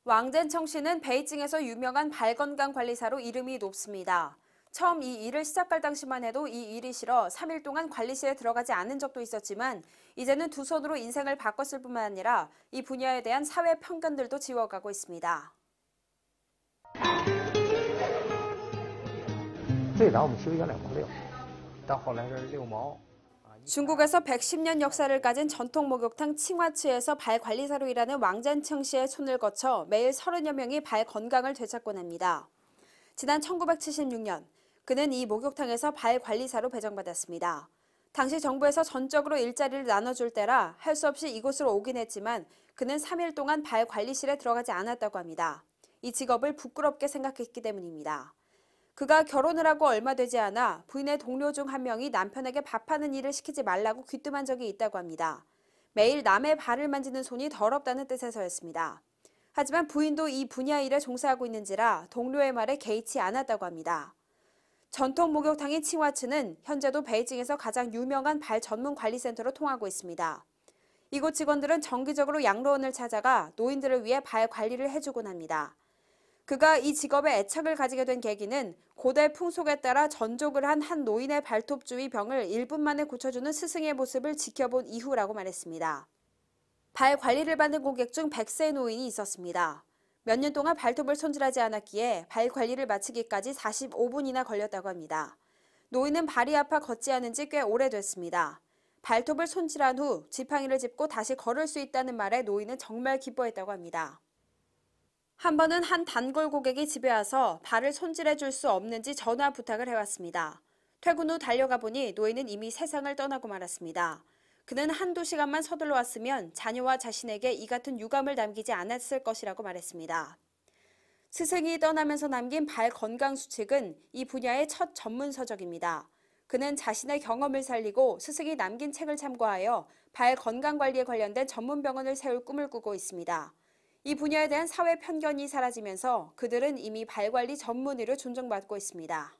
왕젠청 씨는 베이징에서 유명한 발건강관리사로 이름이 높습니다. 처음 이 일을 시작할 당시만 해도 이 일이 싫어 3일 동안 관리실에 들어가지 않은 적도 있었지만 이제는 두 손으로 인생을 바꿨을 뿐만 아니라 이 분야에 대한 사회 편견들도 지워가고 있습니다. 最早我们修1.6毛6，到后来是6毛。 중국에서 110년 역사를 가진 전통 목욕탕 칭화츠에서 발 관리사로 일하는 왕젠청 씨의 손을 거쳐 매일 30여 명이 발 건강을 되찾곤 합니다. 지난 1976년 그는 이 목욕탕에서 발 관리사로 배정받았습니다. 당시 정부에서 전적으로 일자리를 나눠줄 때라 할 수 없이 이곳으로 오긴 했지만 그는 3일 동안 발 관리실에 들어가지 않았다고 합니다. 이 직업을 부끄럽게 생각했기 때문입니다. 그가 결혼을 하고 얼마 되지 않아 부인의 동료 중 한 명이 남편에게 밥하는 일을 시키지 말라고 귀뜸한 적이 있다고 합니다. 매일 남의 발을 만지는 손이 더럽다는 뜻에서였습니다. 하지만 부인도 이 분야 일에 종사하고 있는지라 동료의 말에 개의치 않았다고 합니다. 전통 목욕탕인 칭화츠는 현재도 베이징에서 가장 유명한 발 전문 관리센터로 통하고 있습니다. 이곳 직원들은 정기적으로 양로원을 찾아가 노인들을 위해 발 관리를 해주곤 합니다. 그가 이 직업에 애착을 가지게 된 계기는 고대 풍속에 따라 전족을 한 노인의 발톱 주위 병을 1분 만에 고쳐주는 스승의 모습을 지켜본 이후라고 말했습니다. 발 관리를 받는 고객 중 100세 노인이 있었습니다. 몇 년 동안 발톱을 손질하지 않았기에 발 관리를 마치기까지 45분이나 걸렸다고 합니다. 노인은 발이 아파 걷지 않은 지 꽤 오래됐습니다. 발톱을 손질한 후 지팡이를 짚고 다시 걸을 수 있다는 말에 노인은 정말 기뻐했다고 합니다. 한 번은 한 단골 고객이 집에 와서 발을 손질해 줄 수 없는지 전화 부탁을 해왔습니다. 퇴근 후 달려가 보니 노인은 이미 세상을 떠나고 말았습니다. 그는 한두 시간만 서둘러 왔으면 자녀와 자신에게 이 같은 유감을 남기지 않았을 것이라고 말했습니다. 스승이 떠나면서 남긴 발 건강 수칙은 이 분야의 첫 전문 서적입니다. 그는 자신의 경험을 살리고 스승이 남긴 책을 참고하여 발 건강 관리에 관련된 전문 병원을 세울 꿈을 꾸고 있습니다. 이 분야에 대한 사회 편견이 사라지면서 그들은 이미 발 관리 전문의로 존중받고 있습니다.